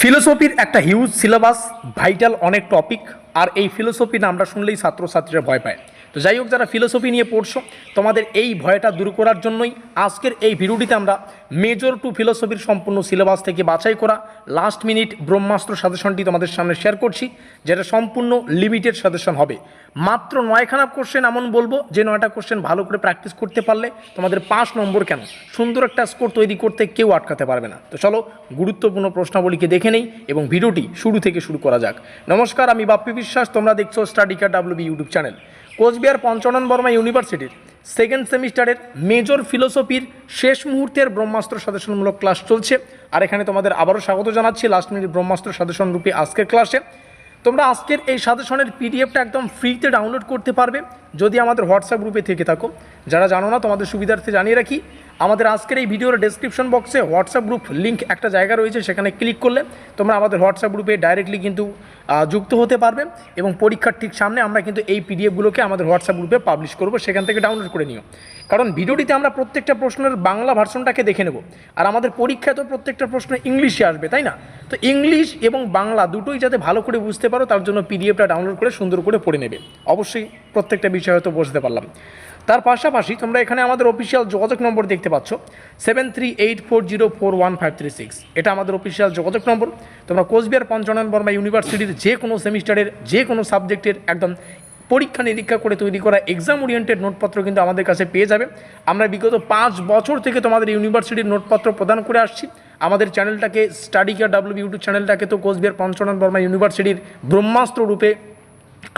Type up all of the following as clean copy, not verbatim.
ফিলোসফির একটা huge syllabus, vital অনেক topic, আর এই ফিলোসফি নামটা শুনলেই ছাত্রছাত্রীরা ভয় পায়। তো যাই হোক, যারা ফিলোসফি নিয়ে পড়ছো, তোমাদের এই ভয়টা দূর করার জন্যই আজকের এই ভিডিওটিতে আমরা মেজর টু ফিলোসফির সম্পূর্ণ সিলেবাস থেকে বাছাই করা লাস্ট মিনিট ব্রহ্মাস্ত্র সাজেশনটি তোমাদের সামনে শেয়ার করছি, যেটা সম্পূর্ণ লিমিটেড সাজেশন হবে। মাত্র 9খানা কোশ্চেন, এমন বলবো যে 9টা কোশ্চেন ভালো করে প্র্যাকটিস করতে পারলে তোমাদের 5 নম্বর কেন, সুন্দর একটা স্কোর তৈরি করতে কেউ আটকাতে পারবে না। তো চলো গুরুত্বপূর্ণ প্রশ্নাবলীকে দেখে নেই এবং ভিডিওটি শুরু থেকে শুরু করা যাক। নমস্কার, আমি বাপ্পি বিশ্বাস, তোমরা দেখছো স্টাডিকার WB YouTube channel. Cooch Behar Panchanan Barma ইউনিভার্সিটির সেকেন্ড সেমিস্টারের মেজর ফিলোসফির শেষ মুহূর্তের ব্রহ্মাস্ত্র সাজেশনমূলক ক্লাস চলছে, আর এখানে তোমাদের আবারও স্বাগত জানাচ্ছি লাস্ট মিনিট ব্রহ্মাস্ত্র সাজেশন রূপে আজকের ক্লাসে। তোমরা আজকের এই সাজেশনের পিডিএফটা একদম ফ্রিতে ডাউনলোড করতে পারবে যদি আমাদের হোয়াটসঅ্যাপ গ্রুপে থেকে থাকো। যারা জানো না, তোমাদের সুবিধার্থে জানিয়ে রাখি, আমাদের আজকের এই ভিডিওর ডেসক্রিপশন বক্সে হোয়াটসঅ্যাপ গ্রুপ লিঙ্ক একটা জায়গা রয়েছে, সেখানে ক্লিক করলে তোমরা আমাদের হোয়াটসঅ্যাপ গ্রুপে ডাইরেক্টলি কিন্তু যুক্ত হতে পারবে এবং পরীক্ষার ঠিক সামনে আমরা কিন্তু এই পিডিএফগুলোকে আমাদের হোয়াটসঅ্যাপ গ্রুপে পাবলিশ করব, সেখান থেকে ডাউনলোড করে নিও। কারণ ভিডিওটিতে আমরা প্রত্যেকটা প্রশ্নের বাংলা ভার্সনটাকে দেখে নেব, আর আমাদের পরীক্ষায় তো প্রত্যেকটা প্রশ্ন ইংলিশে আসবে, তাই না? তো ইংলিশ এবং বাংলা দুটোই যাতে ভালো করে বুঝতে পারো, তার জন্য পিডিএফটা ডাউনলোড করে সুন্দর করে পড়ে নেবে। অবশ্যই প্রত্যেকটা বিষয় হয়তো বুঝতে পারলাম। তার পাশাপাশি তোমরা এখানে আমাদের অফিসিয়াল যোগাযোগ নম্বর দেখতে পাচ্ছ 7384041536। এটা আমাদের অফিসিয়াল যোগাযোগ নম্বর। তোমরা কোচবিহার পঞ্চানন বর্মা ইউনিভার্সিটির যে কোনো সেমিস্টারের যে কোনো সাবজেক্টের একদম পরীক্ষা নিরীক্ষা করে তৈরি করা এক্সাম ওরিয়েন্টেড নোটপত্র কিন্তু আমাদের কাছে পেয়ে যাবে। আমরা বিগত 5 বছর থেকে তোমাদের ইউনিভার্সিটির নোটপত্র প্রদান করে আসছি। আমাদের চ্যানেলটাকে, স্টাডিকার WB ইউটিউব চ্যানেলটাকে তো কোচবিহার পঞ্চানন বর্মা ইউনিভার্সিটির ব্রহ্মাস্ত্র রূপে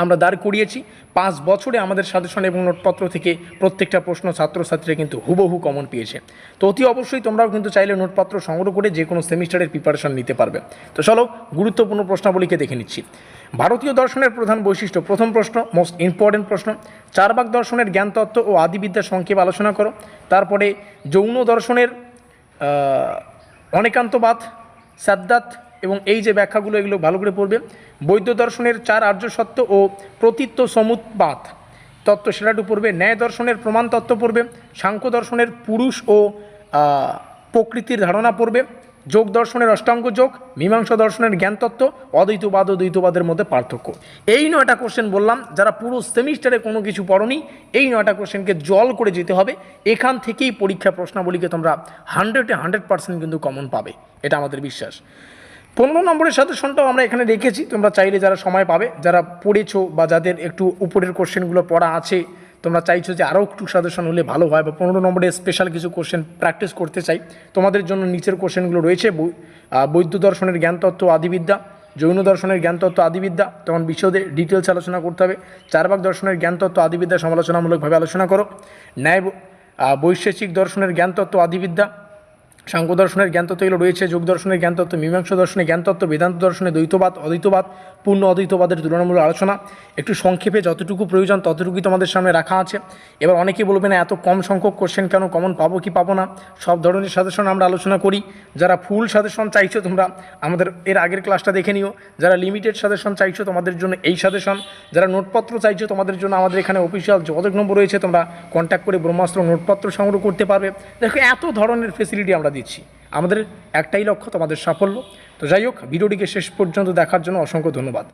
আমরা দাঁড় করিয়েছি। 5 বছরে আমাদের সাজেশন এবং নোটপত্র থেকে প্রত্যেকটা প্রশ্ন ছাত্রছাত্রীরা কিন্তু হুবহু কমন পেয়েছে। তো অতি অবশ্যই তোমরাও কিন্তু চাইলে নোটপত্র সংগ্রহ করে যে কোনো সেমিস্টারের প্রিপারেশন নিতে পারবে। তো চলো গুরুত্বপূর্ণ প্রশ্নাবলীকে দেখে নিচ্ছি। ভারতীয় দর্শনের প্রধান বৈশিষ্ট্য, প্রথম প্রশ্ন, মোস্ট ইম্পর্টেন্ট প্রশ্ন। চারবাক দর্শনের জ্ঞানতত্ত্ব ও আদিবিদ্যা সংক্ষেপ আলোচনা করো। তারপরে যৌন দর্শনের অনেকান্তবাদ, সাদ্দাত এবং এই যে ব্যাখ্যাগুলো, এগুলো ভালো করে পড়বে। বৌদ্ধ দর্শনের 4 আর্য সত্য ও প্রতীত্য সমুৎপাত তত্ত্ব, সেটাটু পড়বে। ন্যায় দর্শনের প্রমাণ তত্ত্ব পড়বে। সাংখ্য দর্শনের পুরুষ ও প্রকৃতির ধারণা পড়বে। যোগ দর্শনের অষ্টাঙ্গ যোগ, মীমাংসা দর্শনের জ্ঞানতত্ত্ব, অদ্বৈতবাদ ও দ্বৈতবাদের মধ্যে পার্থক্য। এই 9টা কোশ্চেন বললাম, যারা পুরো সেমিস্টারে কোনো কিছু পড়োনি, এই 9টা কোশ্চেনকে জল করে যেতে হবে। এখান থেকেই পরীক্ষা প্রশ্নাবলীকে তোমরা 100% কিন্তু কমন পাবে, এটা আমাদের বিশ্বাস। 15 নম্বরের সাজেশনটাও আমরা এখানে রেখেছি। তোমরা চাইলে যারা সময় পাবে, যারা পড়েছো বা যাদের একটু উপরের কোশ্চেনগুলো পড়া আছে, তোমরা চাইছো যে আরও একটু সাজেশন হলে ভালো হয়, বা 15 নম্বরের স্পেশাল কিছু কোশ্চেন প্র্যাকটিস করতে চাই, তোমাদের জন্য নিচের কোশ্চেনগুলো রয়েছে। বৌদ্ধ দর্শনের জ্ঞানতত্ত্ব আদিবিদ্যা, জৈন দর্শনের জ্ঞানতত্ত্ব আদিবিদ্যা, তখন বিশদে ডিটেলস আলোচনা করতে হবে। চারবাক দর্শনের জ্ঞানতত্ত্ব আদিবিদ্যা সমালোচনামূলকভাবে আলোচনা করো। ন্যায় বৈশেষিক দর্শনের জ্ঞানতত্ত্ব আদিবিদ্যা, সাংখ্য দর্শনের জ্ঞানতত্ত্ব এগুলো রয়েছে। যোগ দর্শনের জ্ঞানতত্ত্ব, মীমাংসা দর্শনের জ্ঞানতত্ত্ব, বেদান্ত দর্শনে দ্বৈতবাদ, অদ্বৈতবাদ, পূর্ণ অদ্বৈতবাদের তুলনামূলক আলোচনা। একটু সংক্ষেপে যতটুকু প্রয়োজন ততটুকুই তোমাদের সামনে রাখা আছে। এবার অনেকেই বলবে না এত কম সংখ্যক কোশ্চেন কেন, কমন পাবো কি পাবো না, সব ধরনের সাজেশন আমরা আলোচনা করি। যারা ফুল সাজেশন চাইছো তোমরা আমাদের এর আগের ক্লাসটা দেখে নিও। যারা লিমিটেড সাজেশন চাইছো তোমাদের জন্য এই সাজেশন। যারা নোটপত্র চাইছো তোমাদের জন্য আমাদের এখানে অফিসিয়াল যোগাযোগ নম্বর রয়েছে, তোমরা কন্ট্যাক্ট করে ব্রহ্মাস্ত্র নোটপত্র সংগ্রহ করতে পারবে। দেখো, এত ধরনের ফেসিলিটি আমরা দিচ্ছি। আমাদের একটাই লক্ষ্য, তোমাদের সাফল্য। তো যাই হোক, ভিডিওটিকে শেষ পর্যন্ত দেখার জন্য অসংখ্য ধন্যবাদ।